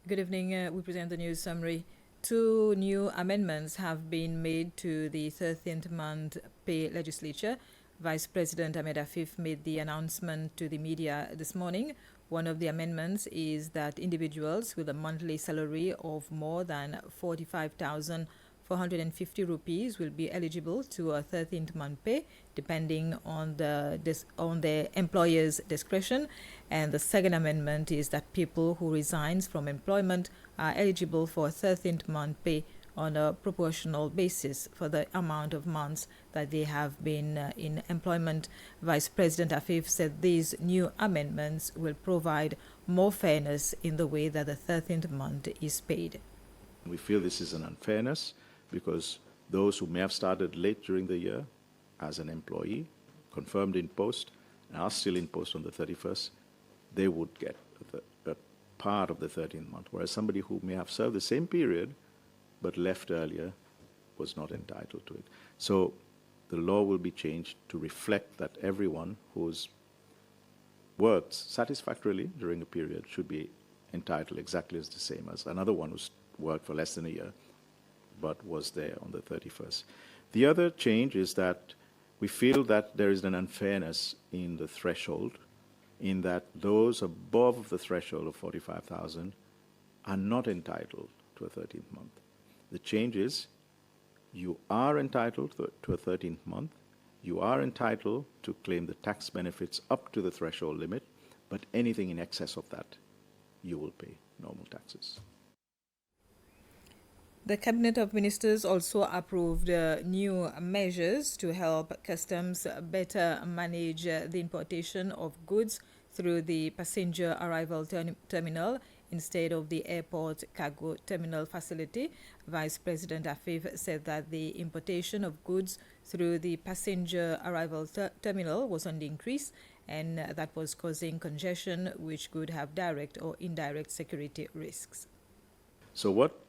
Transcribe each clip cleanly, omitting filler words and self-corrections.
Good evening. We present the news summary. Two new amendments have been made to the 13th month pay legislature. Vice President Ahmed Afif made the announcement to the media this morning. One of the amendments is that individuals with a monthly salary of more than 45,450 rupees will be eligible to a 13th month pay, depending on the employer's discretion. And the second amendment is that people who resign from employment are eligible for a 13th month pay on a proportional basis for the amount of months that they have been in employment. Vice President Afif said these new amendments will provide more fairness in the way that the 13th month is paid. We feel this is an unfairness because those who may have started late during the year as an employee, confirmed in post, and are still in post on the 31st, they would get a part of the 13th month, whereas somebody who may have served the same period but left earlier was not entitled to it. So the law will be changed to reflect that everyone who's worked satisfactorily during a period should be entitled exactly as the same as another one who's worked for less than a year but was there on the 31st. The other change is that we feel that there is an unfairness in the threshold, in that those above the threshold of 45,000 are not entitled to a 13th month. The change is you are entitled to a 13th month, you are entitled to claim the tax benefits up to the threshold limit, but anything in excess of that, you will pay normal taxes. The Cabinet of Ministers also approved new measures to help customs better manage the importation of goods through the passenger arrival terminal instead of the airport cargo terminal facility. Vice President Afif said that the importation of goods through the passenger arrival terminal was on the increase, and that was causing congestion, which could have direct or indirect security risks. So what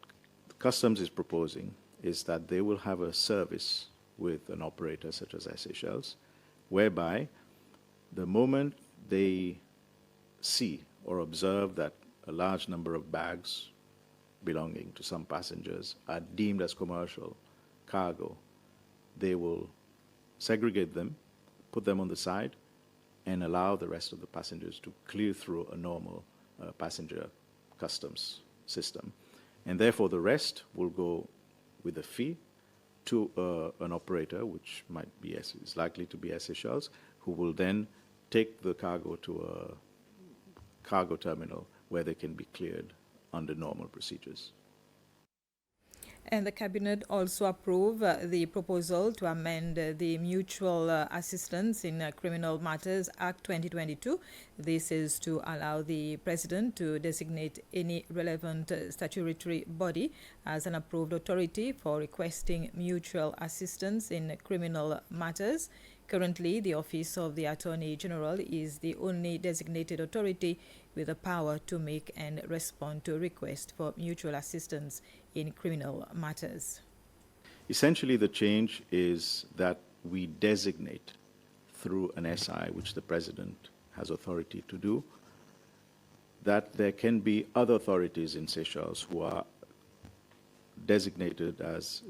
Customs is proposing is that they will have a service with an operator such as Seychelles, whereby the moment they see or observe that a large number of bags belonging to some passengers are deemed as commercial cargo, they will segregate them, put them on the side, and allow the rest of the passengers to clear through a normal passenger customs system. And therefore, the rest will go with a fee to an operator, which is likely to be Seychelles, who will then take the cargo to a cargo terminal where they can be cleared under normal procedures. And the Cabinet also approved the proposal to amend the Mutual Assistance in Criminal Matters Act 2022. This is to allow the President to designate any relevant statutory body as an approved authority for requesting mutual assistance in criminal matters. Currently, the Office of the Attorney General is the only designated authority with the power to make and respond to requests for mutual assistance in criminal matters. Essentially, the change is that we designate through an SI, which the President has authority to do, that there can be other authorities in Seychelles who are designated as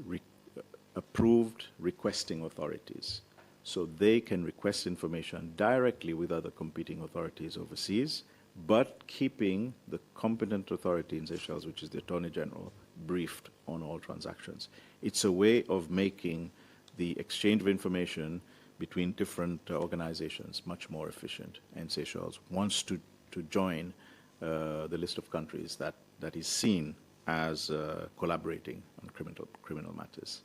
approved requesting authorities. So they can request information directly with other competing authorities overseas, but keeping the competent authority in Seychelles, which is the Attorney General, briefed on all transactions. It's a way of making the exchange of information between different organizations much more efficient. And Seychelles wants to join the list of countries that is seen as collaborating on criminal matters.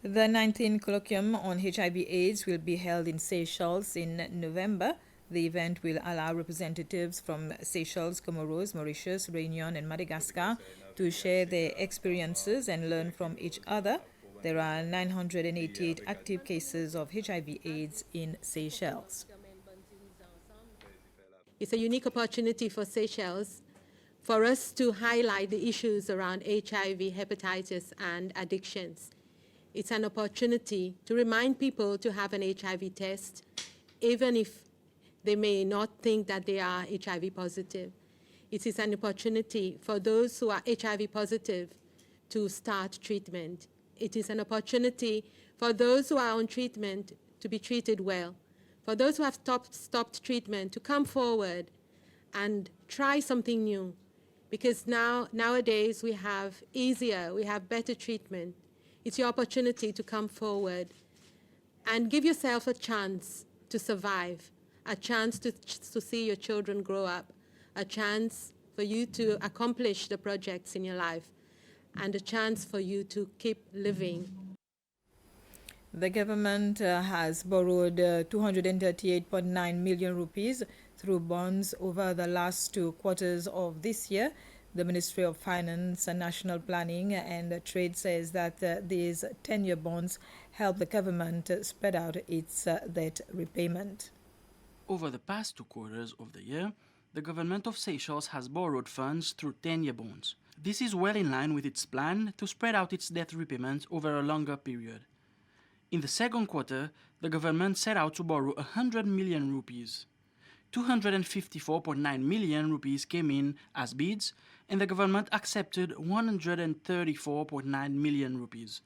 The 19th Colloquium on HIV/AIDS will be held in Seychelles in November. The event will allow representatives from Seychelles, Comoros, Mauritius, Réunion, and Madagascar to share their experiences and learn from each other. There are 988 active cases of HIV/AIDS in Seychelles. It's a unique opportunity for Seychelles for us to highlight the issues around HIV, hepatitis, and addictions. It's an opportunity to remind people to have an HIV test, even if they may not think that they are HIV positive. It is an opportunity for those who are HIV positive to start treatment. It is an opportunity for those who are on treatment to be treated well. For those who have stopped treatment to come forward and try something new. Because nowadays we have better treatment. It's your opportunity to come forward and give yourself a chance to survive, a chance to see your children grow up, a chance for you to accomplish the projects in your life, and a chance for you to keep living. The government has borrowed 238.9 million rupees through bonds over the last 2 quarters of this year. The Ministry of Finance and National Planning and Trade says that these 10-year bonds help the government spread out its debt repayment. Over the past 2 quarters of the year, the government of Seychelles has borrowed funds through 10-year bonds. This is well in line with its plan to spread out its debt repayment over a longer period. In the second quarter, the government set out to borrow 100 million rupees. 254.9 million rupees came in as bids, and the government accepted 134.9 million rupees,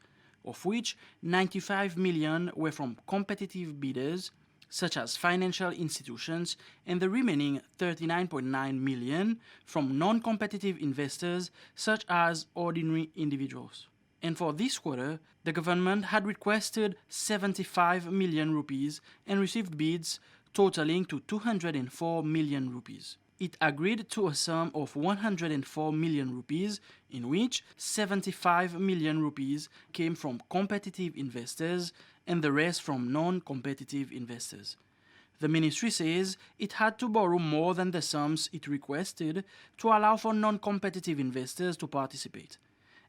of which 95 million were from competitive bidders, such as financial institutions, and the remaining 39.9 million from non-competitive investors, such as ordinary individuals. And for this quarter, the government had requested 75 million rupees and received bids totaling to 204 million rupees. It agreed to a sum of 104 million rupees, in which 75 million rupees came from competitive investors and the rest from non-competitive investors. The ministry says it had to borrow more than the sums it requested to allow for non-competitive investors to participate,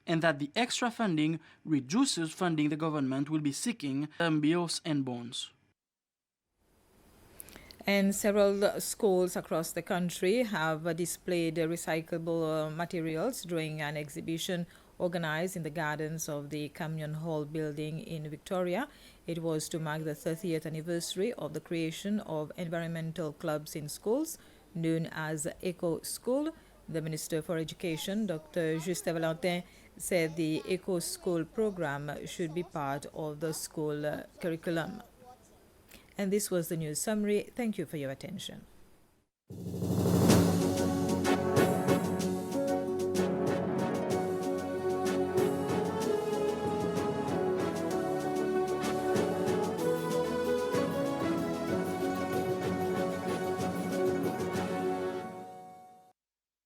and that the extra funding reduces funding the government will be seeking term bills and bonds. And several schools across the country have displayed recyclable materials during an exhibition organized in the gardens of the Communion Hall building in Victoria. It was to mark the 30th anniversary of the creation of environmental clubs in schools, known as Eco School. The Minister for Education, Dr. Justin Valentin, said the Eco School program should be part of the school curriculum. And this was the news summary. Thank you for your attention.